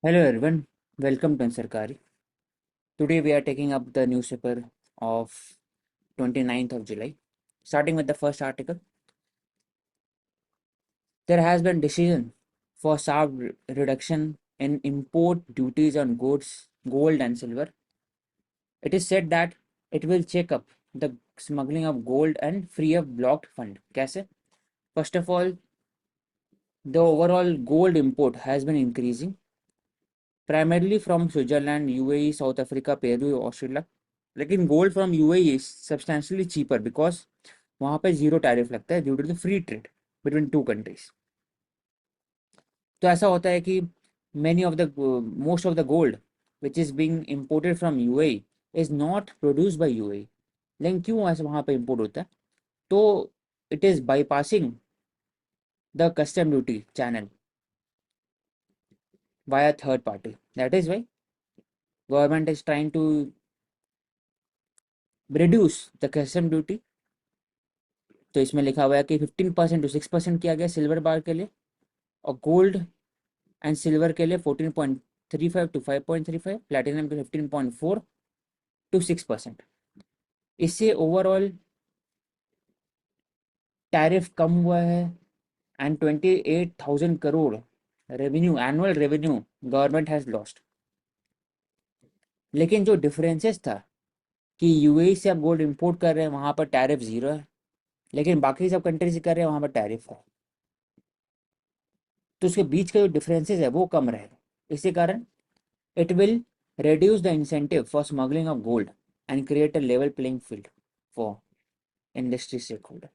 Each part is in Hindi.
Hello everyone, welcome to Ansarkari. Today we are taking up the newspaper of 29th of July. Starting with the first article, there has been decision for sharp reduction in import duties on goods, gold and silver. It is said that it will check up the smuggling of gold and free up blocked fund. कैसे? First of all, the overall gold import has been increasing primarily from Switzerland, UAE, South Africa, Peru, Australia. लेकिन gold from UAE is substantially cheaper because वहाँ पे जीरो टैरिफ लगता है due to the free trade between two countries. तो ऐसा होता है कि many of the most of the gold which is being imported from UAE is not produce by UAE. लेकिन क्यों ऐसा वहाँ पे इम्पोर्ट होता है? तो it is bypassing the custom duty channel via third party. That is why government is trying to reduce the custom duty। तो इसमें लिखा हुआ है कि 15% टू 6% किया गया सिल्वर बार के लिए, और गोल्ड एंड सिल्वर के लिए 14.35 टू 5.35, प्लेटिनम के 15.4 टू 6%। इससे ओवरऑल टैरिफ कम हुआ है and 28,000 crore revenue, annual revenue government has lost. लेकिन जो डिफरेंसेस था कि यूएई से आप गोल्ड इंपोर्ट कर रहे हैं वहाँ पर टैरिफ ज़ीरो है, लेकिन बाकी सब कंट्री से कर रहे हैं वहाँ पर टैरिफ है। तो उसके बीच का जो डिफरेंसेस है वो कम रहेगा। इसी कारण it will reduce the incentive for smuggling of gold and create a level playing field for industry stakeholder.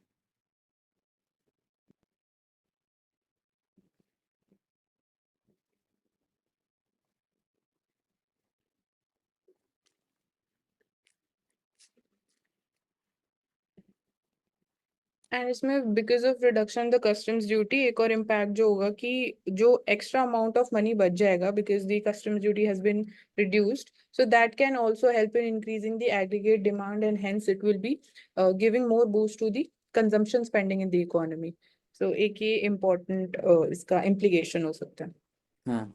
And इसमें because of reduction the customs duty एक और इम्पैक्ट जो होगा कि जो एक्स्ट्रा अमाउंट ऑफ मनी बच जाएगा because the customs duty has been reduced, so that can also help in increasing the aggregate demand and hence it will be giving more boost to the consumption spending in the economy. So एक ये इम्पोर्टेंट इसका इम्प्लीकेशन हो सकता है। हाँ,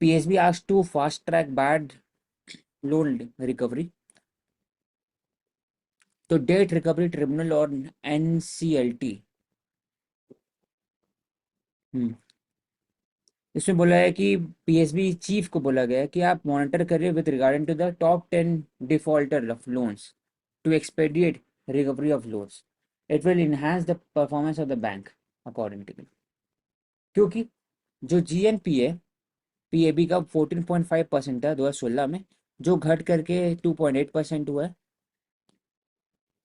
PSB asked to fast track bad loan recovery। तो डेट रिकवरी ट्रिब्यूनल और NCLT, इसमें बोला है कि PSB चीफ को बोला गया है कि आप मॉनिटर करिए with regarding to the top 10 defaulter of loans to expedite recovery of loans. It will enhance the performance of the bank according to, क्योंकि जो GNP है PAB का 14.5% था 2016 में, जो घट करके 2.8% हुआ है।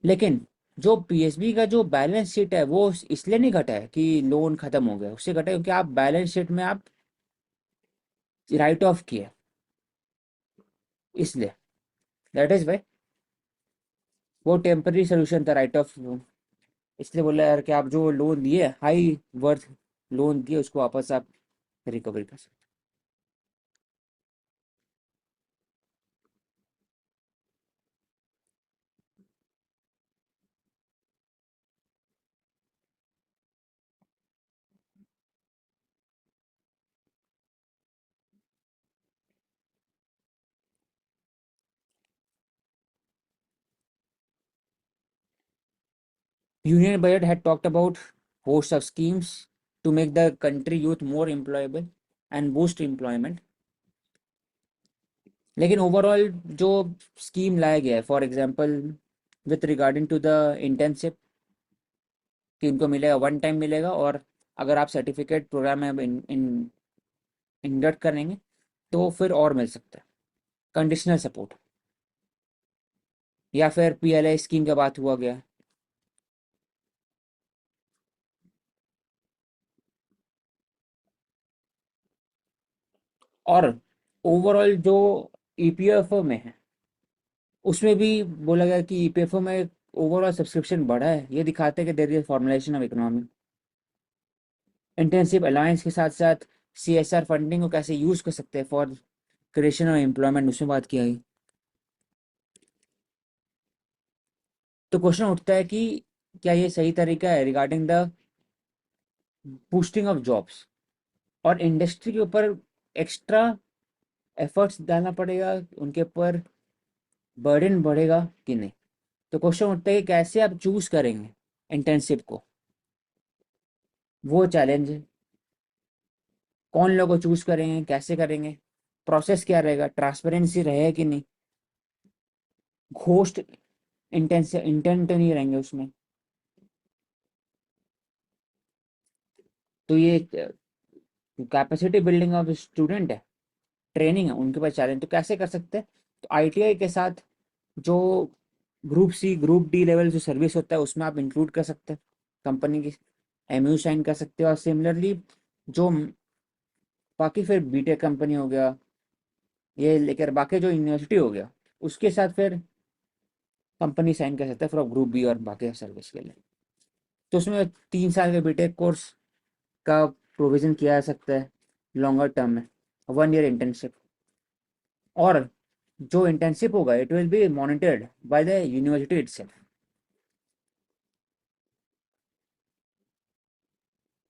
लेकिन जो PSB का जो बैलेंस शीट है वो इसलिए नहीं घटा है कि लोन खत्म हो गया, उससे घटा है क्योंकि आप बैलेंस शीट में आप राइट ऑफ किए, इसलिए दैट इज वाई वो टेम्पररी सोल्यूशन था राइट ऑफ लोन। इसलिए बोला यार कि आप जो लोन दिए हाई वर्थ लोन दिए उसको वापस आप रिकवरी कर सकते। Union budget had talked about host of schemes to make the country youth more employable and boost employment। लेकिन ओवरऑल जो स्कीम लाया गया है, for example with regarding to the internship, कि उनको मिलेगा वन टाइम मिलेगा, और अगर आप सर्टिफिकेट प्रोग्राम में इंडक्ट करेंगे तो फिर और मिल सकता है कंडीशनल सपोर्ट, या फिर PLI स्कीम का बात हुआ गया। और ओवरऑल जो EPFO में है उसमें भी बोला गया कि EPFO में ओवरऑल सब्सक्रिप्शन बढ़ा है, ये दिखाते हैं कि there is formulation of economy. Internship alliance के साथ साथ CSR फंडिंग को कैसे यूज कर सकते हैं फॉर क्रिएशन और एम्प्लॉयमेंट, उसमें बात की गई। तो क्वेश्चन उठता है कि क्या ये सही तरीका है regarding the boosting of jobs, और इंडस्ट्री के ऊपर एक्स्ट्रा एफर्ट्स डालना पड़ेगा, उनके ऊपर बर्डन बढ़ेगा कि नहीं। तो क्वेश्चन उठता है कि कैसे आप चूज करेंगे इंटर्नशिप को, वो चैलेंज है। कौन लोगों को चूज करेंगे, कैसे करेंगे, प्रोसेस क्या रहेगा, ट्रांसपेरेंसी रहेगा कि नहीं, घोस्ट इंटेंट नहीं रहेंगे उसमें। तो ये कैपेसिटी बिल्डिंग ऑफ स्टूडेंट है, ट्रेनिंग है, उनके पास चैलेंज। तो कैसे कर सकते हैं? तो आईटीआई के साथ जो group C group D level जो सर्विस होता है उसमें आप इंक्लूड कर सकते हैं कंपनी की, एमयू साइन कर सकते हो। और सिमिलरली जो बाकी फिर बीटेक कंपनी हो गया, ये लेकर बाकी जो यूनिवर्सिटी हो गया, उसके साथ फिर कंपनी साइन कर सकता है फॉर ग्रुप बी और बाकी सर्विस के लिए। तो उसमें 3 साल के बीटेक कोर्स का प्रोविजन किया जा सकता है लॉन्गर टर्म में, 1 ईयर इंटर्नशिप। और जो इंटर्नशिप होगा it will be monitored by the university itself.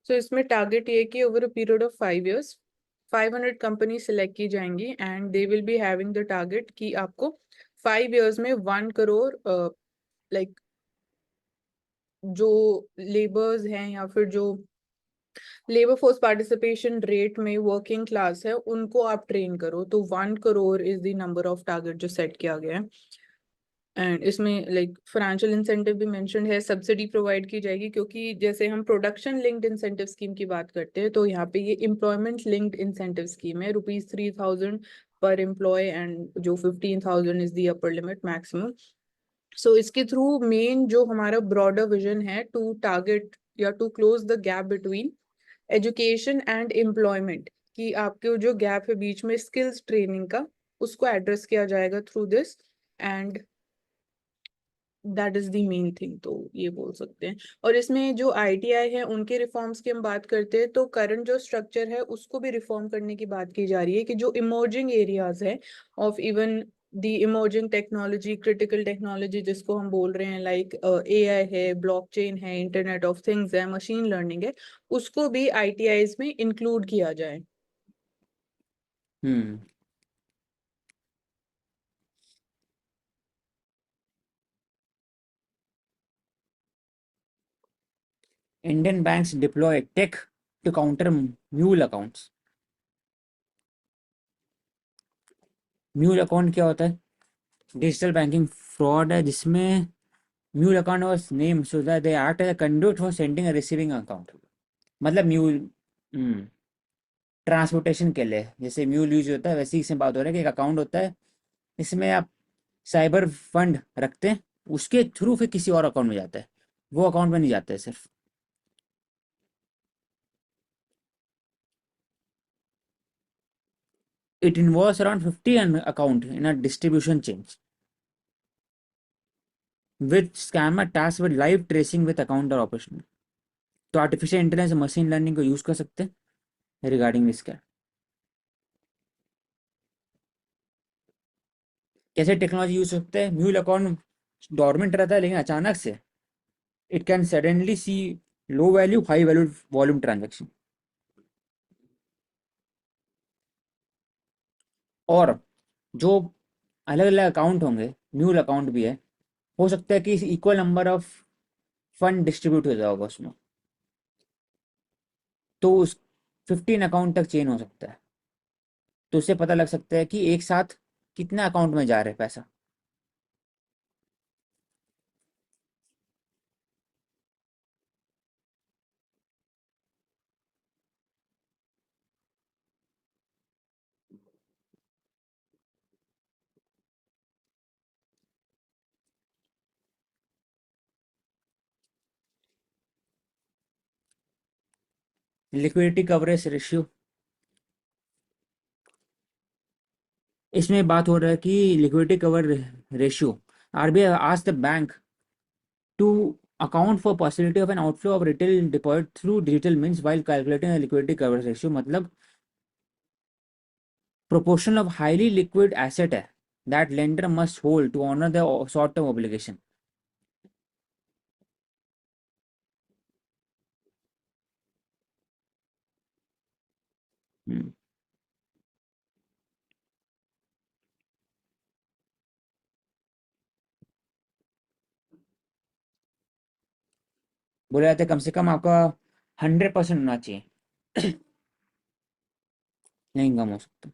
So इसमें टारगेट ये है कि over a period of 5 years 500 company select की जाएंगी and they will be having the target कि आपको 5 years में 1 करोड़ लाइक जो लेबर्स हैं या फिर जो लेबर फोर्स पार्टिसिपेशन रेट में वर्किंग क्लास है उनको आप ट्रेन करो। तो 1 crore is the number of target जो सेट किया गया है। एंड इसमें लाइक फाइनेंशियल इंसेंटिव भी मेंशन है, सब्सिडी प्रोवाइड की जाएगी, क्योंकि जैसे हम प्रोडक्शन लिंक्ड इंसेंटिव स्कीम की बात करते हैं तो यहाँ पे ये एम्प्लॉयमेंट लिंक्ड इंसेंटिव स्कीम है, ₹3,000 पर एम्प्लॉय एंड जो 15,000 is the upper limit maximum. So इसके थ्रू मेन जो हमारा ब्रॉडर विजन है टू टारगेट या to close the gap between education and employment, कि आपके जो गैप है बीच में स्किल्स ट्रेनिंग का, उसको एड्रेस किया जाएगा through this. And that is the main thing, तो ये बोल सकते हैं। और इसमें जो आईटीआई है उनके रिफॉर्म्स की हम बात करते हैं तो करंट जो स्ट्रक्चर है उसको भी रिफॉर्म करने की बात की जा रही है, कि जो इमर्जिंग एरियाज है of even the emerging technology, critical technology जिसको हम बोल रहे हैं, लाइक एआई है, ब्लॉकचेन है, इंटरनेट ऑफ थिंग्स है, मशीन लर्निंग है, उसको भी आईटीआईज में इंक्लूड किया जाए। Hmm Indian banks deploy tech to counter mule accounts. Mule account क्या होता है? डिजिटल बैंकिंग फ्रॉड है जिसमें mule account was name so that they act as a conduit for sending end receiving account. मतलब म्यूल ट्रांसपोर्टेशन के लिए जैसे म्यूल यूज होता है, वैसे ही से बात हो रहा है कि एक अकाउंट होता है, इसमें आप साइबर फंड रखते हैं, उसके थ्रू फिर किसी और अकाउंट में जाता है, वो अकाउंट में नहीं जाता है सिर्फ। It involves around 50 an account in a distribution chain, with scammer tasked with live tracing with account or operation। तो आर्टिफिशियल इंटेलिजेंस मशीन लर्निंग को यूज कर सकते हैं रिगार्डिंग इसका। कैसे टेक्नोलॉजी यूज कर सकते हैं? म्यूल अकाउंट डॉर्मेंट रहता है लेकिन अचानक से it can suddenly see low value high value volume transaction. और जो अलग अलग अकाउंट होंगे, म्यूल अकाउंट भी है, हो सकता है कि equal number of fund distribute हो जाएगा होगा उसमें, तो उस 15 अकाउंट तक चेन हो सकता है। तो उससे पता लग सकता है कि एक साथ कितना अकाउंट में जा रहा है पैसा। लिक्विडिटी कवरेज रेशियो, इसमें बात हो रहा है कि liquidity cover ratio, RBI asked the bank to account for possibility of an outflow of retail deposit through digital means while calculating a liquidity coverage ratio। मतलब proportion of highly liquid asset है that lender must hold to honor the short term obligation। हम्म, बोले जाते कम से कम आपका 100% होना चाहिए, नहीं कम हो सकता।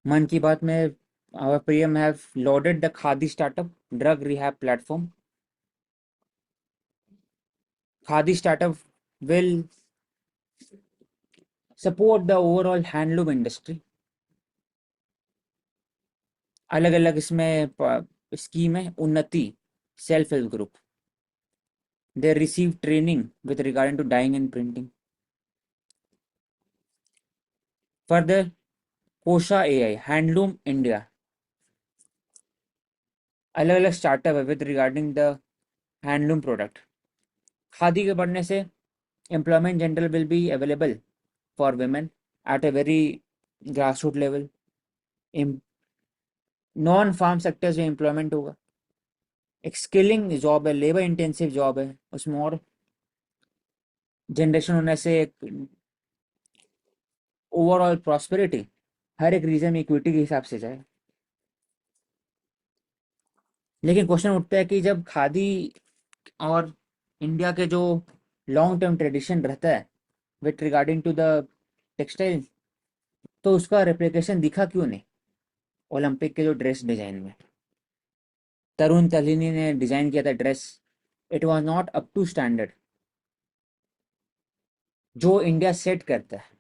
मन की बात में our PM have lauded the Khadi startup drug rehab platform. Khadi startup will support the overall handloom industry. अलग अलग इसमें स्कीम है, उन्नति self help group, they receive training with regard to dyeing and printing. Further, Kosha AI handloom India, अलग अलग स्टार्टअप है with regarding the handloom product. Khadi के बढ़ने से employment general will be available for women at a very grassroots level. Non farm sectors में एम्प्लॉयमेंट होगा, एक स्किलिंग जॉब है, लेबर इंटेंसिव जॉब है, उसमें और जनरेशन होने से एक ओवरऑल प्रॉस्पेरिटी हर एक रीजन में इक्विटी के हिसाब से जाए। लेकिन क्वेश्चन उठता है कि जब खादी और इंडिया के जो लॉन्ग टर्म ट्रेडिशन रहता है with regarding to the textile, तो उसका रेप्लिकेशन दिखा क्यों नहीं ओलंपिक के जो ड्रेस डिजाइन में। तरुण तलिनी ने डिजाइन किया था dress, it was not up to standard जो इंडिया सेट करता है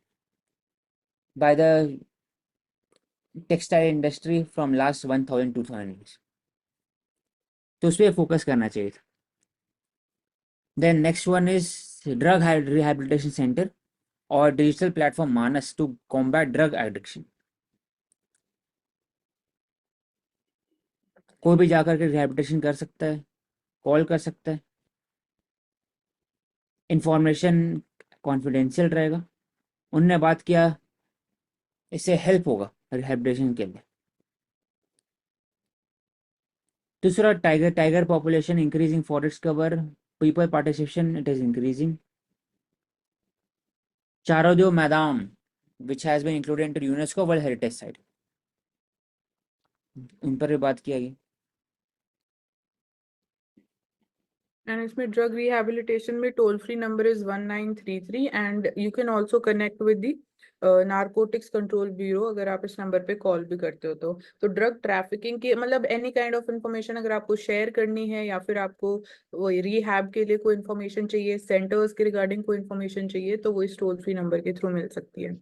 by the textile industry from last 1000-2000 years. तो उस पर फोकस करना चाहिए था। Then next one is drug rehabilitation centre और digital platform Manas to combat drug addiction. कोई भी जाकर के रिहैबिलिटेशन कर सकता है, कॉल कर सकता है, इंफॉर्मेशन कॉन्फिडेंशियल रहेगा। उनने बात किया इससे हेल्प होगा रिहैबिलिटेशन के लिए। दूसरा, tiger tiger population increasing, forest cover, people participation it is increasing. चारों मैदान which has been included into UNESCO world heritage site, उन पर भी बात किया गई। And इसमें drug rehabilitation में toll free number is 1933 and you can also connect with the narcotics control bureau अगर आप इस नंबर पे कॉल भी करते हो तो ड्रग ट्रैफिकिंग की मतलब एनी काइंड ऑफ इंफॉर्मेशन अगर आपको शेयर करनी है या फिर आपको वो रिहैब के लिए कोई इंफॉर्मेशन चाहिए, सेंटर्स के रिगार्डिंग कोई इंफॉर्मेशन चाहिए तो वो इस टोल फ्री नंबर के थ्रू मिल सकती है।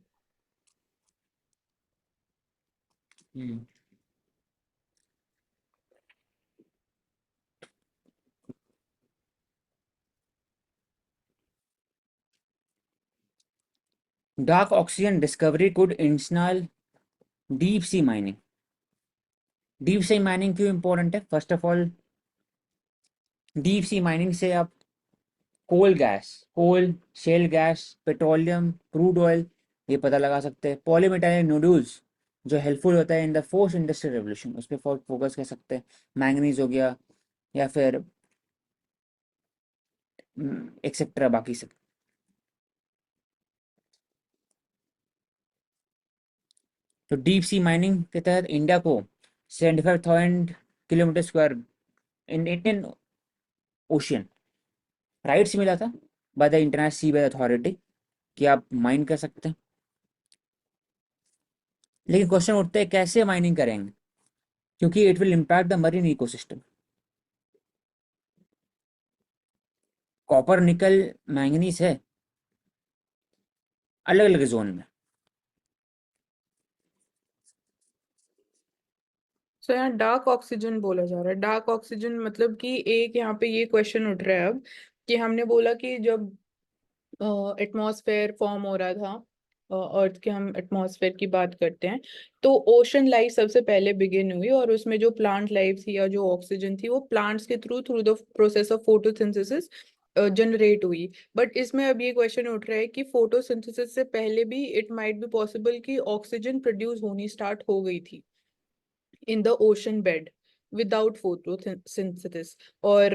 Dark oxygen discovery could install deep sea mining. Deep sea mining क्यों इंपॉर्टेंट है? First of all, deep sea mining से आप coal, shale gas, petroleum, crude oil ये पता लगा सकते हैं। पॉलीमेटालिक नोड्यूल्स जो हेल्पफुल होता है in the fourth industrial revolution, उस पर फोकस कर सकते हैं। मैंगनीज हो गया या फिर एक्सेट्रा बाकी सब। तो डीप सी माइनिंग के तहत इंडिया को 75,000 kilometre square in Indian ocean rights मिला था by the international sewage authority कि आप माइन कर सकते हैं। लेकिन क्वेश्चन उठते हैं कैसे माइनिंग करेंगे, क्योंकि it will impact the marine ecosystem. Copper, निकल, मैंगनीज है अलग अलग जोन में। सो यहाँ डार्क ऑक्सीजन बोला जा रहा है। डार्क ऑक्सीजन मतलब कि एक यहाँ पे ये क्वेश्चन उठ रहा है अब कि हमने बोला कि जब एटमॉस्फेयर फॉर्म हो रहा था, अर्थ के हम एटमॉस्फेयर की बात करते हैं, तो ओशन लाइफ सबसे पहले बिगिन हुई और उसमें जो प्लांट लाइफ थी या जो ऑक्सीजन थी वो प्लांट्स के through through the process of photosynthesis generate हुई। बट इसमें अब ये क्वेश्चन उठ रहा है कि फोटोसिंथेसिस से पहले भी इट माइट बी पॉसिबल कि ऑक्सीजन प्रोड्यूस होनी स्टार्ट हो गई थी in the ocean bed without photosynthesis, और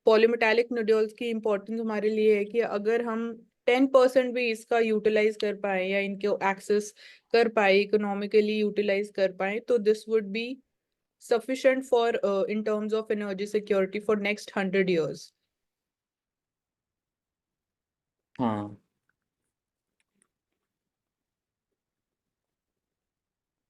पॉलीमेटालिक नोड्यूल्स की इम्पोर्टेंस हमारे लिए है कि अगर हम 10% भी इसका यूटिलाइज कर पाए या इनको एक्सेस कर पाए, इकोनॉमिकली यूटिलाइज कर पाए, तो this would be sufficient for in terms of energy security for next 100 years. हाँ,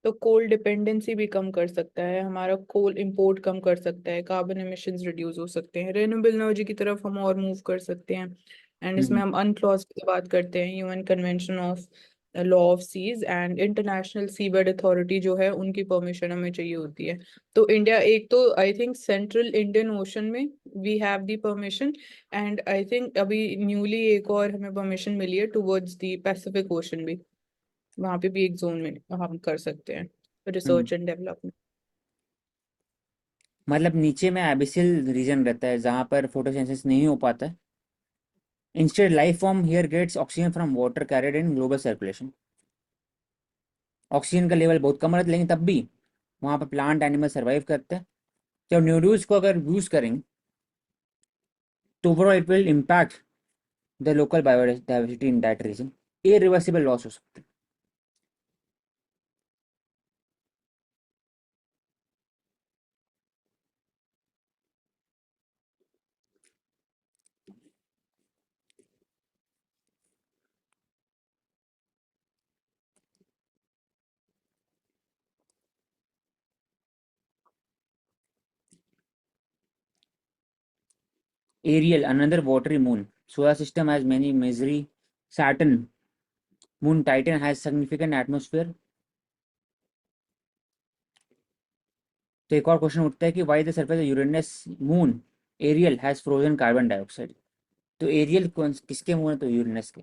तो कोल डिपेंडेंसी भी कम कर सकता है, हमारा कोल इंपोर्ट कम कर सकता है, कार्बन एमिशंस रिड्यूस हो सकते हैं, रिन्यूएबल एनर्जी की तरफ हम और मूव कर सकते हैं। एंड इसमें हम अनक्लॉज की बात करते हैं, UN convention of law of seas and international seabed authority जो है उनकी परमिशन हमें चाहिए होती है। तो इंडिया एक तो I think central Indian Ocean में we have the permission, and I think अभी न्यूली एक और हमें परमिशन मिली है टुवर्ड्स दी पैसिफिक ओशन भी, वहां पे भी एक जोन में हम कर सकते हैं रिसर्च एंड डेवलपमेंट। मतलब नीचे में एबिसिल रीजन रहता है जहाँ पर फोटोसिंथेसिस नहीं हो पाता है। Instead life form here gets oxygen from water carried in global circulation. Oxygen का लेवल बहुत कम रहता है लेकिन तब भी वहाँ पर प्लांट एनिमल सर्वाइव करते हैं। जब न्यूड्यूज को अगर यूज करेंगे तो overall it will impact the local biodiversity in that region. Irreversible loss हो सकते हैं। Ariel, another watery moon. Solar system has many misery. Saturn, moon Titan has significant atmosphere. तो एक और क्वेश्चन उठता है कि why the surface Uranus moon Ariel has frozen carbon dioxide. तो एरियल कौन किसके मून है? तो यूरेनस के।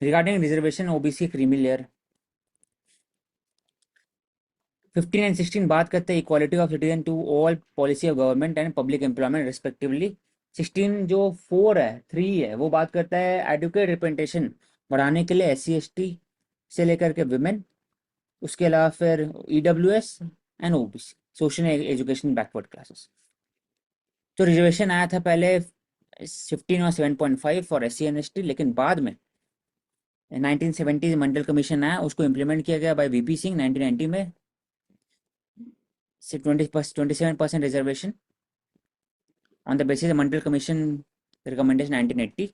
Regarding reservation OBC creamy layer 15 and 16 बात करते हैं equality of citizen to all policy of government and public employment respectively. 16 जो 4 है 3 है वो बात करता है एडुकेट रिप्रेजेंटेशन बढ़ाने के लिए SC ST से लेकर के विमेन, उसके अलावा फिर EWS and OBC social education backward classes. तो रिजर्वेशन आया था पहले 15 और 7.5 फॉर SC and ST, लेकिन बाद में 1970 मंडल कमीशन आया, उसको इम्प्लीमेंट किया गया बाय VP सिंह 1990 में से 27% reservation on the basis Mandal commission recommendation 1980।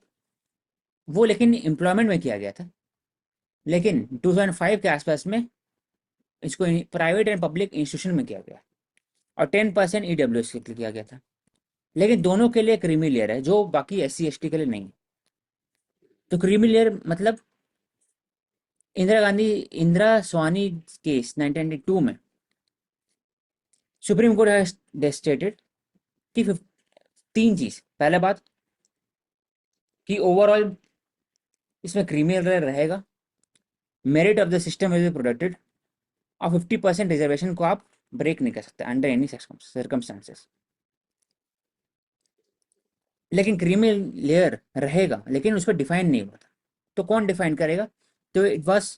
वो लेकिन एम्प्लॉयमेंट में किया गया था, लेकिन 2005 के आसपास में इसको प्राइवेट एंड पब्लिक इंस्टीट्यूशन में किया गया और 10% EWS के लिए किया गया था। लेकिन दोनों के लिए क्रीमी लेयर है जो बाकी SC ST के लिए नहीं है। तो क्रीमी लेयर मतलब इंदिरा स्वानी केस 1992 में सुप्रीम कोर्ट हैज स्टेटेड कि 3 चीज। पहला बात कि ओवरऑल इसमें क्रीमी लेयर रहेगा, merit of the system will be protected और 50% रिजर्वेशन को आप ब्रेक नहीं कर सकते अंडर एनी सर्कमस्टांसेस। लेकिन क्रीमी लेयर रहेगा लेकिन उस पर डिफाइन नहीं हुआ था। तो कौन डिफाइन करेगा? तो it was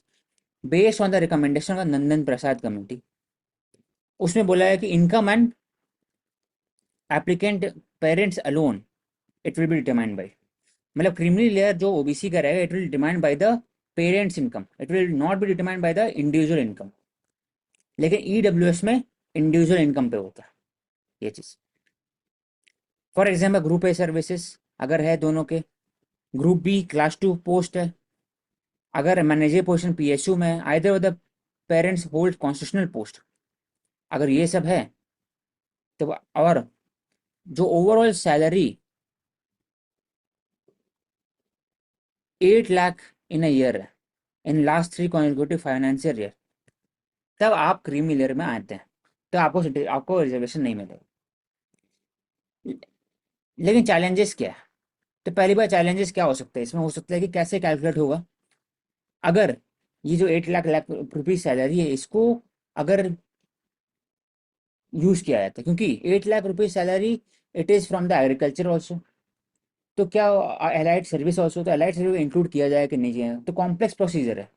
based on the recommendation of Nandan Prasad committee. उसमें बोला है कि income and applicant parents alone it will be determined by, मतलब क्रीमी लेयर जो OBC का रहेगा it will determined by the parents income, it will not be determined by the individual income. लेकिन EWS में इंडिविजुअल इनकम पे होता है ये चीज। For example group A services अगर है दोनों के, ग्रुप B क्लास 2 पोस्ट है, अगर मैनेजर पोजिशन PSU में, either of the parents hold constitutional post, अगर ये सब है तो, और जो overall salary 8 lakh in a year है in last 3 consecutive financial year, तब आप क्रीमी लेयर में आते हैं, तो आपको रिजर्वेशन नहीं मिलेगा। लेकिन चैलेंजेस क्या है? तो पहली बार चैलेंजेस क्या हो सकते हैं इसमें? हो सकता है कि कैसे कैलकुलेट होगा अगर ये जो 8 लाख रुपीज सैलरी है इसको अगर यूज किया जाता है, क्योंकि 8 lakh rupees salary it is from the agriculture also, तो क्या एलाइड सर्विस ऑल्सो, तो एलाइड सर्विस इंक्लूड किया जाए कि नहीं किया जाए? तो कॉम्प्लेक्स प्रोसीजर है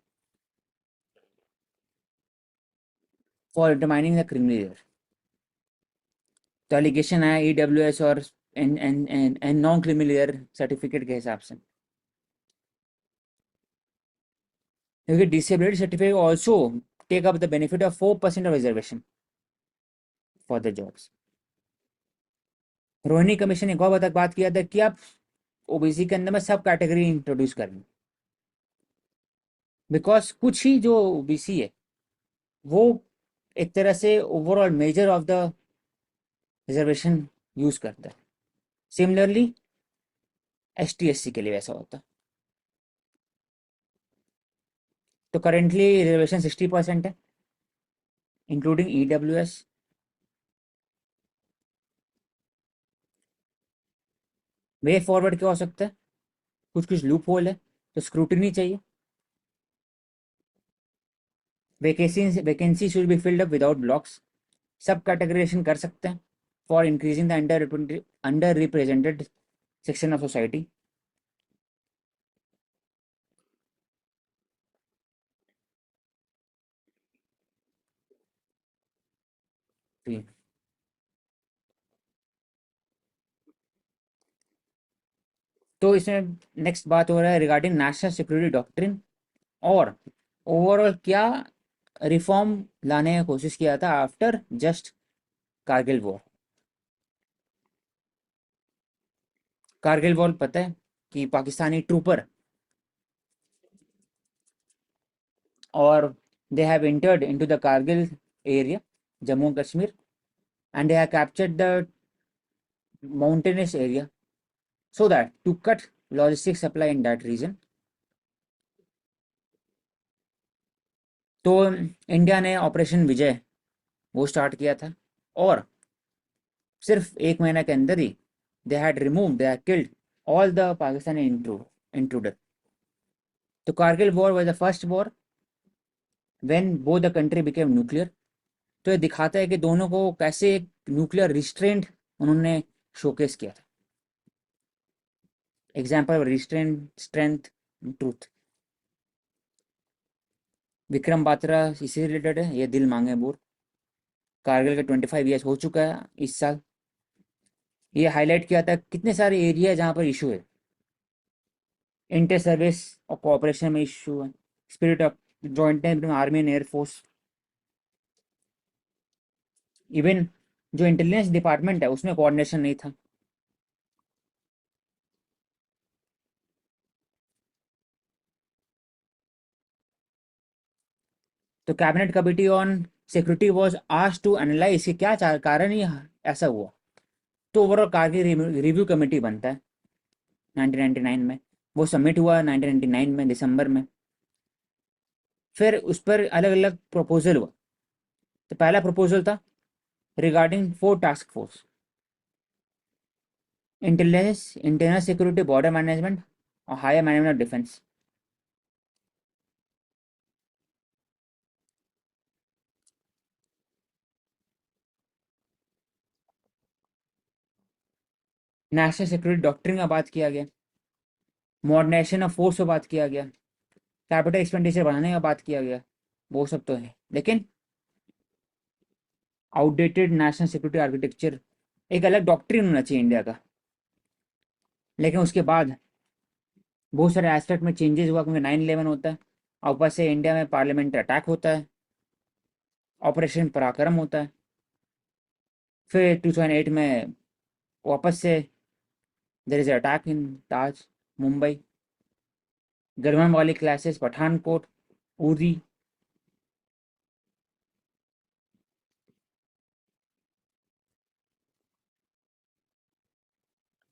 फॉर डिटरमाइनिंग द क्रिमिनल। तो एलिगेशन आया EWS और एन नॉन क्रिमिनल सर्टिफिकेट के हिसाब से, क्योंकि disability certificate also take up the benefit of 4% of reservation for the jobs. Rohini commission ने एक और बात किया था कि आप ओबीसी के अंदर में सब कैटेगरी इंट्रोड्यूस करें, बिकॉज कुछ ही जो ओबीसी है वो एक तरह से overall measure of the reservation use करता है। सिमिलरली ST SC के लिए वैसा होता है। तो करेंटली रिजर्वेशन 60% है इंक्लूडिंग EWS। वे फॉरवर्ड क्या हो सकता है? कुछ कुछ लूप होल है तो स्क्रूटिनी चाहिए। Vacancy should be filled up without blocks. सब कैटेगराइजेशन कर सकते हैं for increasing the under represented section of society. तो इसमें नेक्स्ट बात हो रहा है रिगार्डिंग नेशनल सिक्योरिटी डॉक्ट्रिन, और ओवरऑल क्या रिफॉर्म लाने की कोशिश किया था after just Kargil war. Kargil war पता है कि पाकिस्तानी ट्रूपर और they have entered into the Kargil area, Jammu and Kashmir, and they have captured the mountainous area so that to cut logistics supply in that region. तो इंडिया ने ऑपरेशन विजय वो स्टार्ट किया था, और सिर्फ एक महीना के अंदर ही they had remove they had killed all the Pakistani intruder. तो Kargil war was the first war when both the country became nuclear. तो ये दिखाता है कि दोनों को कैसे एक न्यूक्लियर रिस्ट्रेंट उन्होंने शोकेस किया था। Example restraint, strength, truth. Vikram Batra इसी रिलेटेड है, ये दिल मांगे बोर। कारगिल के 25 ईयर्स हो चुका है इस साल। ये हाईलाइट किया था कितने सारे एरिया जहाँ पर इशू है, इंटर सर्विस और कोऑपरेशन में इशू है, spirit of joint army and air force. Even जो इंटेलिजेंस डिपार्टमेंट है उसमें कोऑर्डिनेशन नहीं था। तो cabinet committee on security was asked to analyse कि क्या कारण ही ऐसा हुआ। तो ओवरऑल कारगिल रिव्यू कमेटी बनता है 1999 में, वो सबमिट हुआ 1999 में दिसंबर में। फिर उस पर अलग अलग प्रपोजल हुआ। तो पहला प्रपोजल था regarding 4 task force, intelligence, internal security, border management और higher management of defence. National security doctrine का बात किया गया, मॉडर्नाइजेशन ऑफ फोर्स पर बात किया गया, कैपिटल एक्सपेंडिचर बढ़ाने का बात किया गया। वो सब तो है, लेकिन आउटडेटेड नेशनल सिक्योरिटी आर्किटेक्चर, एक अलग डॉक्ट्रिन होना चाहिए इंडिया का। लेकिन उसके बाद बहुत सारे एस्पेक्ट में चेंजेस हुआ, क्योंकि 9/11 होता है और ऊपर से इंडिया में पार्लियामेंट्री अटैक होता है, ऑपरेशन पराक्रम होता है। फिर 2008 में वापस से देयर इज अटैक इन ताज मुंबई, गलवान वाली क्लासेस, पठानकोट, उरी।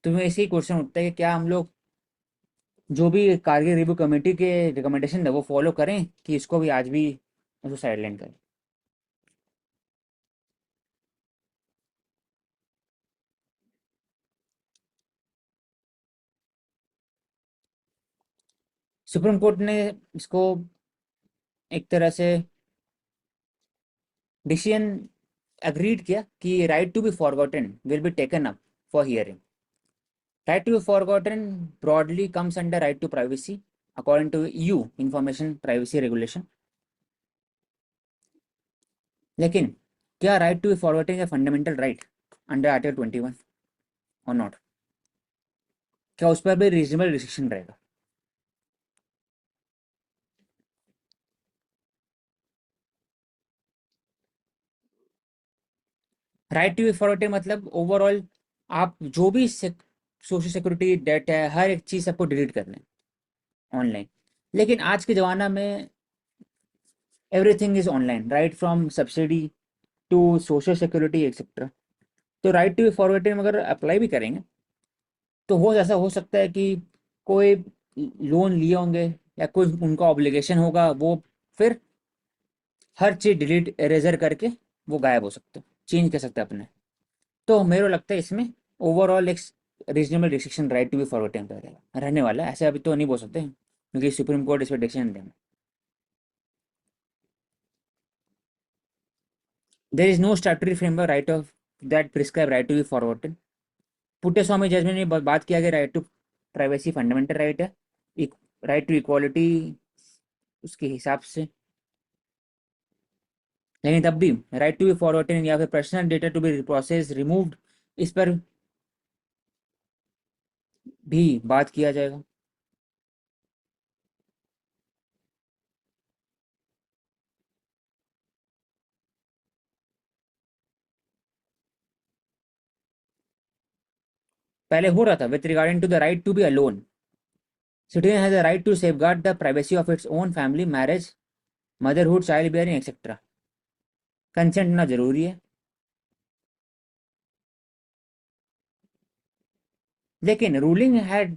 तो मैं ऐसे ही क्वेश्चन उठता है कि क्या हम लोग जो भी कारगिल रिव्यू कमेटी के रिकमेंडेशन है वो फॉलो करें, कि इसको भी आज भी उसको साइडलाइन करें। सुप्रीम कोर्ट ने इसको एक तरह से डिसीजन एग्रीड किया कि right to be forgotten will be taken up for hearing. Right to be forgotten broadly comes under right to privacy according to EU information privacy regulation. लेकिन क्या राइट टू बी फॉरवर्डिंग है फंडामेंटल राइट अंडर आर्टिकल 21 और नॉट? क्या उस पर भी रीजनेबल रिस्ट्रिक्शन रहेगा? राइट टू बी फॉरवर्डिंग मतलब ओवरऑल आप जो भी सोशल सिक्योरिटी डेट है हर एक चीज़ आपको डिलीट कर लें ऑनलाइन। लेकिन आज के ज़माना में everything is online, right from subsidy to social security etcetera. तो राइट टू बी फॉरवर्डिंग अगर अप्लाई भी करेंगे तो हो ऐसा हो सकता है कि कोई लोन लिए होंगे या कोई उनका ऑब्लिगेशन होगा, वो फिर हर चीज़ डिलीट इरेजर करके वो गायब हो सकते हैं, चेंज कर सकते हैं अपने। तो मेरे को लगता है इसमें ओवरऑल एक reasonable restriction right to be forwarding रहेगा, रहने वाला है। ऐसे अभी तो नहीं बोल सकते क्योंकि सुप्रीम कोर्ट इस पर डिसीजन देंगे। There is no statutory framework right of that prescribe right to be forwarded. पुट्टे जजमेंट में बात किया गया right to privacy fundamental right है, राइट टू इक्वालिटी उसके हिसाब से। लेकिन तब भी राइट टू बी फॉरवर्डेड या फिर personal data to be process removed, इस पर भी बात किया जाएगा। पहले हो रहा था with regarding to the right to be alone, citizen has the right to safeguard the privacy of its own family, marriage, motherhood, child bearing etcetera. Consent ना जरूरी है, लेकिन ruling had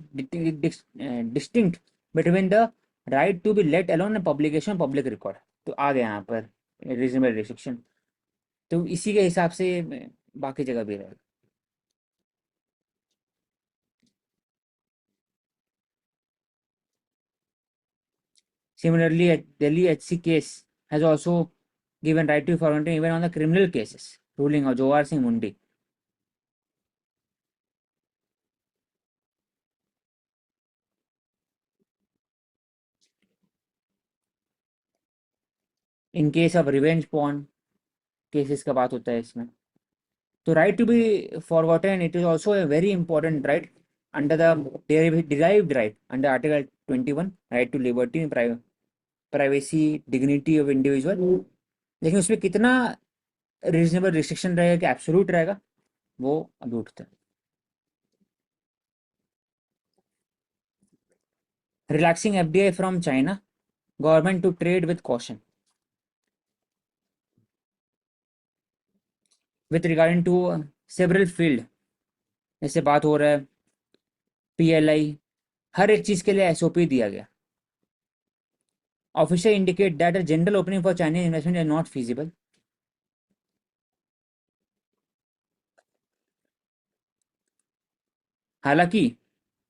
distinct between the right to be let alone and publication public record. तो आ गया यहाँ पर रीजनेबल रिस्ट्रिक्शन, तो इसी के हिसाब से बाकी जगह भी रहेगा। Similarly, Delhi HC case has also given right to forwarding even on the criminal cases, ruling of Jawar Singh Mundi. In case of revenge porn cases का बात होता है इसमें। तो right to be forgotten, it is also a very important right under the derived right under Article 21, right to liberty and privacy, dignity of individual। लेकिन उसमें कितना रीजनेबल रिस्ट्रिक्शन रहेगा कि एब्सोल्यूट रहेगा, वो अभी उठता है। Relaxing FDI from China, government to trade with caution। With regarding to several field, जैसे बात हो रहा है PLI, हर एक चीज़ के लिए SOP दिया गया। Official indicate that a general opening for Chinese investment is not feasible. हालांकि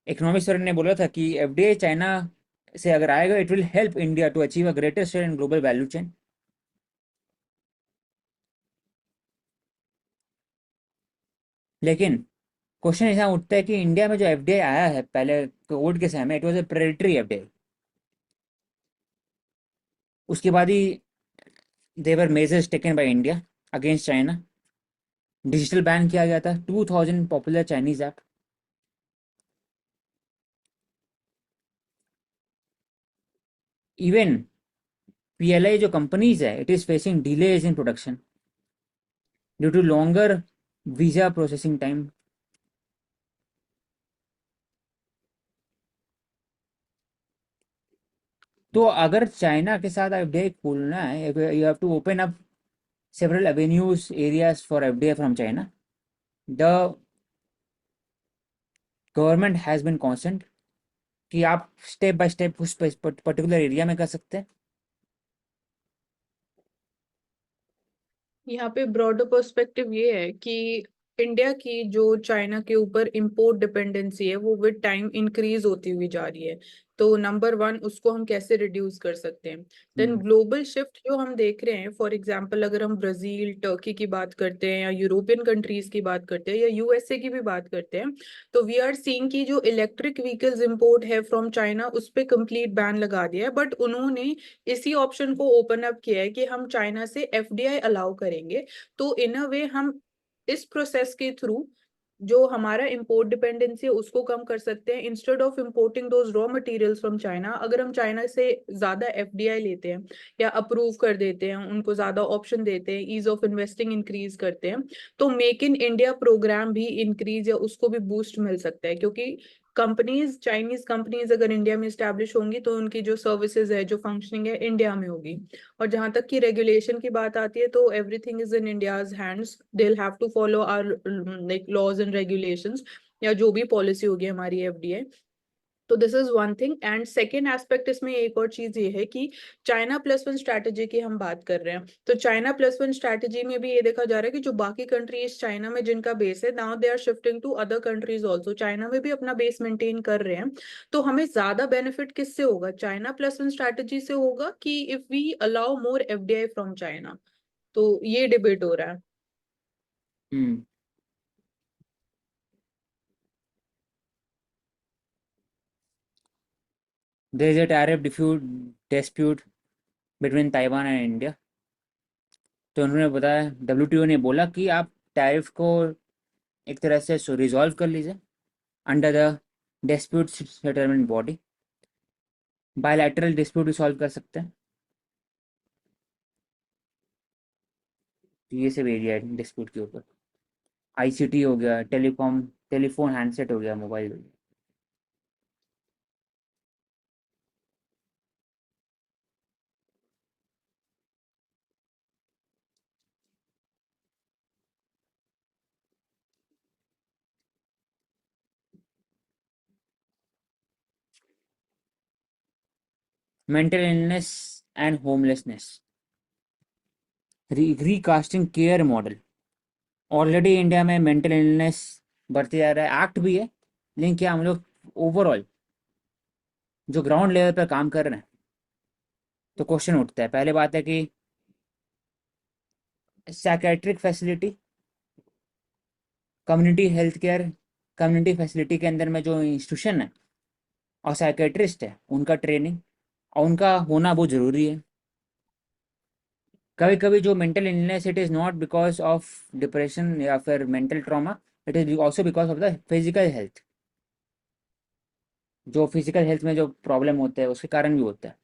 इकोनॉमिक्स सर ने बोला था कि FDI चाइना से अगर आएगा it will help India to achieve a greater share in global value chain. लेकिन क्वेश्चन ऐसा उठता है कि इंडिया में जो FDI आया है पहले कोविड के समय में, it was a predatory FDI। उसके बाद ही there were measures taken by India against China. Digital ban किया गया था, 2000 popular Chinese app. Even PLI जो कंपनीज है it is facing delays in production due to longer visa processing time. तो अगर चाइना के साथ FDI खोलना है, you have to open up several avenues areas for FDI from China. The government has been constant कि आप स्टेप बाय स्टेप उस पर्टिकुलर एरिया में कर सकते हैं। यहाँ पे ब्रॉडर पर्सपेक्टिव ये है कि इंडिया की जो चाइना के ऊपर इंपोर्ट डिपेंडेंसी है वो विद टाइम इंक्रीज होती हुई जा रही है। तो नंबर वन, उसको हम कैसे रिड्यूस कर सकते हैं। देन हम्म। ग्लोबल शिफ्ट जो हम देख रहे हैं, फॉर एग्जांपल अगर हम ब्राजील टर्की की बात करते हैं या यूरोपियन कंट्रीज की बात करते हैं या यूएसए की भी बात करते हैं, तो वी आर सीइंग कि जो इलेक्ट्रिक व्हीकल्स इंपोर्ट है फ्रॉम चाइना उस पे कंप्लीट बैन लगा दिया है। बट उन्होंने इसी ऑप्शन को ओपन अप किया है कि हम चाइना से एफडीआई अलाउ करेंगे। तो इन अ वे हम इस प्रोसेस के थ्रू जो हमारा इंपोर्ट डिपेंडेंसी है उसको कम कर सकते हैं। Instead of importing those raw materials from China, अगर हम चाइना से ज्यादा एफडीआई लेते हैं या अप्रूव कर देते हैं, उनको ज्यादा ऑप्शन देते हैं, ईज ऑफ इन्वेस्टिंग इंक्रीज करते हैं, तो मेक इन इंडिया प्रोग्राम भी इंक्रीज या उसको भी बूस्ट मिल सकता है। क्योंकि कंपनीज, चाइनीज कंपनीज अगर इंडिया में स्टैब्लिश होंगी तो उनकी जो सर्विसेज है, जो फंक्शनिंग है, इंडिया में होगी। और जहां तक कि रेगुलेशन की बात आती है तो everything is in India's hands. They will have to follow our like laws and regulations, या जो भी पॉलिसी होगी हमारी एफडीआई। तो this is one thing. And second aspect इसमें एक और चीज ये है कि चाइना प्लस वन स्ट्रैटेजी की हम बात कर रहे हैं, तो चाइना प्लस वन स्ट्रैटेजी में भी ये देखा जा रहा है कि जो बाकी कंट्रीज चाइना में जिनका बेस है, now they are shifting to other countries also, China में भी अपना बेस मेंटेन कर रहे हैं। तो हमें ज्यादा बेनिफिट किससे होगा, चाइना प्लस वन स्ट्रैटेजी से होगा कि if we allow more FDI from China. तो ये डिबेट हो रहा है। Hmm. There is a tariff dispute between Taiwan and India. तो उन्होंने बताया, डब्ल्यूटीओ ने बोला कि आप टैरिफ को एक तरह से रिजॉल्व कर लीजिए under the dispute settlement body. Bilateral dispute भी सॉल्व कर सकते हैं। तो ये सब एरिया है डिस्प्यूट के ऊपर। आईसीटी हो गया, टेलीकॉम, टेलीफोन हैंडसेट हो गया, मोबाइल हो गया। Mental illness and homelessness, recasting care model. Already India में मेंटल इलनेस बढ़ते जा रहा है, एक्ट भी है, लेकिन क्या हम लोग ओवरऑल जो ग्राउंड लेवल पर काम कर रहे हैं, तो क्वेश्चन उठता है। पहले बात है कि psychiatric facility, community health care, community facility के अंदर में जो इंस्टीट्यूशन है और साइकेट्रिस्ट है, उनका ट्रेनिंग और उनका होना बहुत ज़रूरी है। कभी कभी जो mental illness, it is not because of depression या फिर mental trauma, it is also because of the physical health. जो फिजिकल हेल्थ में जो प्रॉब्लम होता है उसके कारण भी होता है।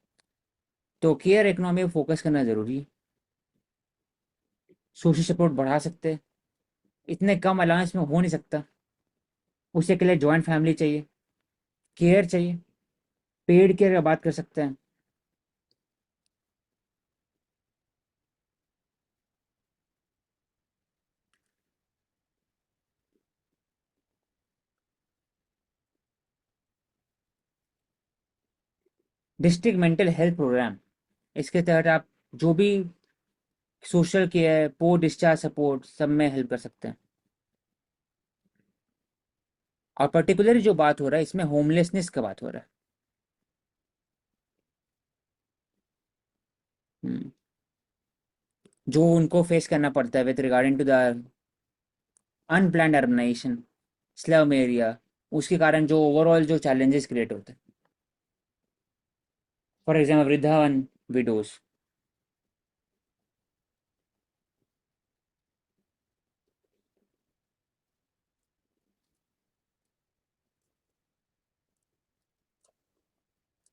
तो केयर इकोनॉमी पे फोकस करना ज़रूरी है। सोशल सपोर्ट बढ़ा सकते हैं, इतने कम अलाउंस में हो नहीं सकता। उसे के लिए जॉइंट फैमिली चाहिए, केयर चाहिए, पेड केयर का बात कर सकते हैं। डिस्ट्रिक्ट मेंटल हेल्थ प्रोग्राम, इसके तहत आप जो भी social care, post discharge support, सब में हेल्प कर सकते हैं। और पर्टिकुलरली जो बात हो रहा है इसमें होमलेसनेस का बात हो रहा है। हम्म, जो उनको फेस करना पड़ता है with regarding to the unplanned urbanisation, slum area, उसके कारण जो ओवरऑल जो चैलेंजेस क्रिएट होते हैं। फॉर एग्जाम्पल वृद्धा वन, widows.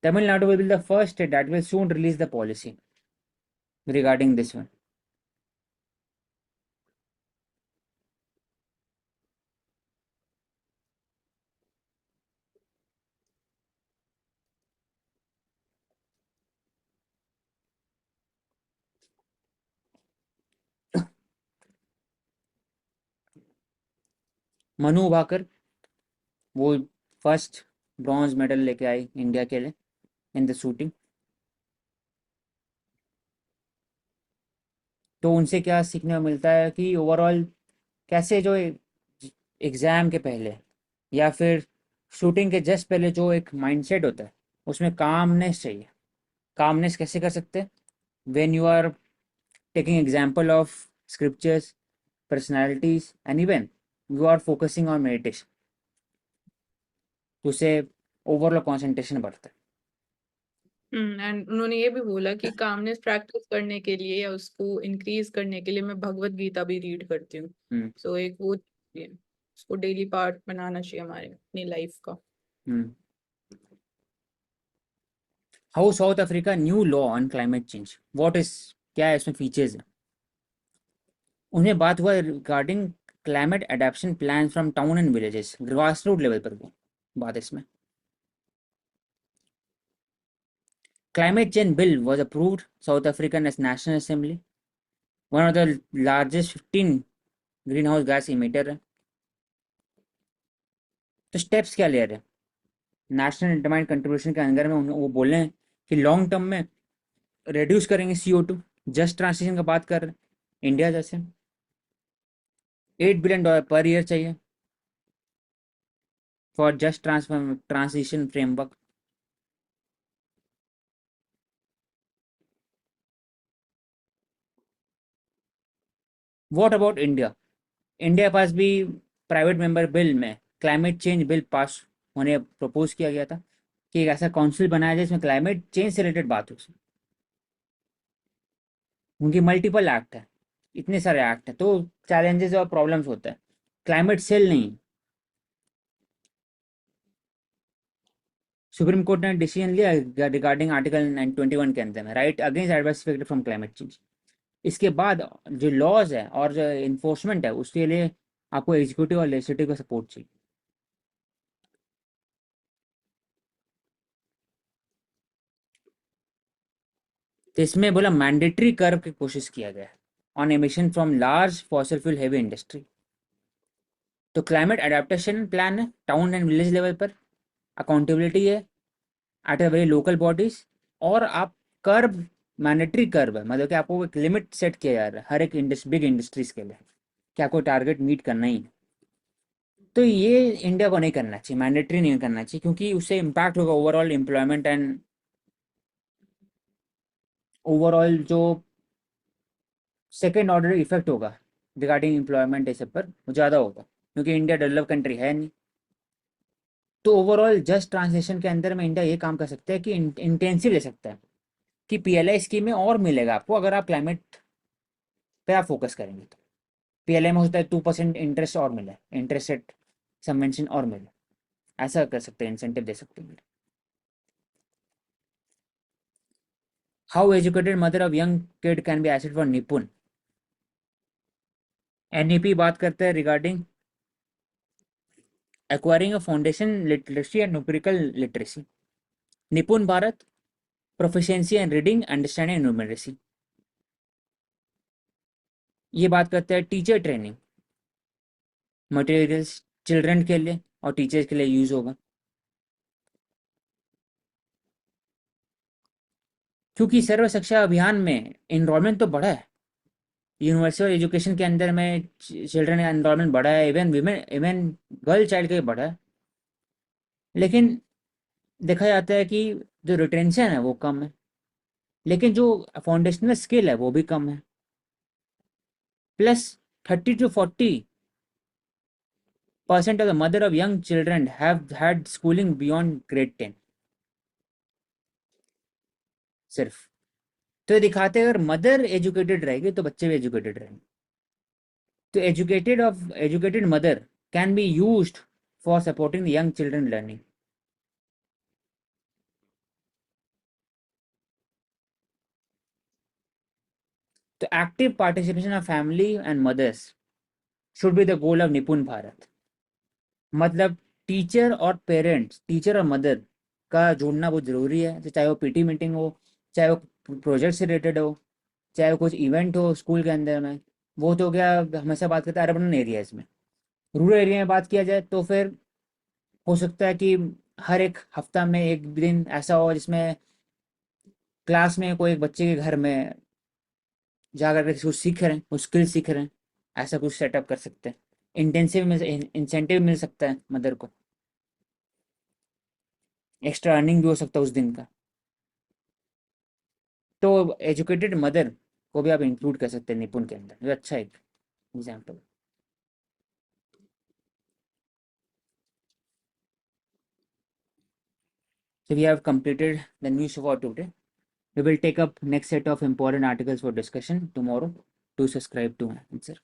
Tamil Nadu will be the first state that will soon release the policy regarding this one. Manu Bhaker, वो फर्स्ट ब्रॉन्ज मेडल लेके आई इंडिया के लिए इन द शूटिंग। तो उनसे क्या सीखने को मिलता है कि ओवरऑल कैसे जो एग्ज़ाम के पहले या फिर शूटिंग के जस्ट पहले जो एक माइंडसेट होता है, उसमें कामनेस चाहिए। कामनेस कैसे कर सकते हैं? When you are taking example of scriptures, personalities and even you are focusing on meditation, तो उससे ओवरऑल कंसंट्रेशन बढ़ता है। एंड उन्होंने ये भी बोला कि कामनेस प्रैक्टिस करने के लिए या उसको इंक्रीज करने के लिए मैं भगवत गीता भी रीड करती हूँ। हम्म सो एक वो चीज़ है, उसको डेली पार्ट बनाना चाहिए हमारे अपनी लाइफ का। Hmm how South Africa new law on climate change, what is, क्या है इसमें फीचर्स है? उन्हें बात हुआ regarding climate adaptation plan from town and villages, grass root level पर वो बात है इसमें। Climate change bill was approved South African as National Assembly, one of the largest 15 greenhouse gas emitter है। तो स्टेप्स क्या ले रहे हैं? नेशनल डिटरमाइंड कंट्रीब्यूशन के अंदर में वो बोले हैं कि लॉन्ग टर्म में रिड्यूस करेंगे CO2। जस्ट ट्रांसिशन का बात कर रहे हैं इंडिया जैसे। $8 बिलियन पर ईयर चाहिए for just transition framework. What about India? India पास भी प्राइवेट मेंबर बिल में क्लाइमेट चेंज बिल पास होने प्रपोज किया गया था कि एक ऐसा काउंसिल बनाया जाए जिसमें क्लाइमेट चेंज से रिलेटेड बात हो। उनकी मल्टीपल एक्ट है, इतने सारे एक्ट हैं, तो चैलेंजेस और प्रॉब्लम्स होते हैं। क्लाइमेट सेल नहीं। सुप्रीम कोर्ट ने डिसीजन लिया रिगार्डिंग आर्टिकल 921 के अंदर में, right against adverse effect from climate change. इसके बाद जो लॉज है और जो इन्फोर्समेंट है उसके लिए आपको एग्जीक्यूटिव और लेजिस्लेटिव का सपोर्ट चाहिए। तो इसमें बोला मैंडेटरी कर्व की कोशिश किया गया है on emission from large fossil fuel heavy industry. तो क्लाइमेट अडेप्टेशन प्लान है टाउन एंड विलेज लेवल पर, अकाउंटेबिलिटी है at a very local bodies, और आप कर्व, मैंडेटरी कर्व है, मतलब कि आपको एक लिमिट सेट किया जा रहा है हर एक बिग इंडस्ट्रीज के लिए कि आपको टारगेट मीट करना ही है। तो ये इंडिया को नहीं करना चाहिए, मैंडेटरी नहीं करना चाहिए, क्योंकि उससे इम्पैक्ट होगा ओवरऑल एम्प्लॉयमेंट एंड ओवरऑल जो सेकेंड ऑर्डर इफेक्ट होगा रिगार्डिंग एम्प्लॉयमेंट ये सब पर वो ज़्यादा होगा, क्योंकि इंडिया डेवलप कंट्री है नहीं। तो ओवरऑल जस्ट ट्रांसलेशन के अंदर में इंडिया ये काम कर सकता है कि इंटेंसिव ले सकता है कि PLI स्कीम में और मिलेगा आपको अगर आप क्लाइमेट पे आप फोकस करेंगे। तो PLI में होता है 2% इंटरेस्ट और मिले, इंटरेस्ट रेट सबवेंशन और मिले, ऐसा कर सकते हैं, इंसेंटिव दे सकते हैं। How educated mother of young kid can be asset for Nipun. NEP बात करते हैं regarding acquiring a foundation literacy and numerical literacy, Nipun Bharat, proficiency and reading understanding numeracy. ये बात करते हैं टीचर ट्रेनिंग मटेरियल्स चिल्ड्रन के लिए और टीचर्स के लिए यूज होगा, क्योंकि सर्व शिक्षा अभियान में इनरोलमेंट तो बढ़ा है। यूनिवर्सल एजुकेशन के अंदर में चिल्ड्रन का एनरोलमेंट बढ़ा है, even women, even girl child का भी बढ़ा है। लेकिन देखा जाता है कि जो रिटेंशन है वो कम है, लेकिन जो फाउंडेशनल स्किल है वो भी कम है। Plus 30 to 40% of the mother of young children have had schooling beyond grade 10 सिर्फ। तो ये दिखाते हैं अगर मदर एजुकेटेड रहेगी तो बच्चे भी एजुकेटेड रहेंगे। तो educated mother can be used for supporting the young children learning. तो active participation of family and mothers should be the goal of Nipun Bharat. मतलब टीचर और पेरेंट्स, टीचर और मदर का जोड़ना बहुत ज़रूरी है, तो चाहे वो PT मीटिंग हो, चाहे वो प्रोजेक्ट से रिलेटेड हो, चाहे वो कुछ इवेंट हो स्कूल के अंदर में। वो तो क्या, हमेशा बात करते हैं अर्बन एरियाज में। रूरल एरिया में बात किया जाए तो फिर हो सकता है कि हर एक हफ्ता में एक दिन ऐसा हो जिसमें क्लास में कोई एक बच्चे के घर में जा कर के कुछ सीख रहे हैं, कुछ स्किल सीख रहे हैं, ऐसा कुछ सेटअप कर सकते हैं। इंसेंटिव मिल सकता है मदर को, एक्स्ट्रा अर्निंग भी हो सकता है उस दिन का। तो एजुकेटेड मदर को भी आप इंक्लूड कर सकते हैं निपुण के अंदर, ये अच्छा एक example. So we have completed the news for today. We will take up next set of important articles for discussion tomorrow. Do subscribe to Answer.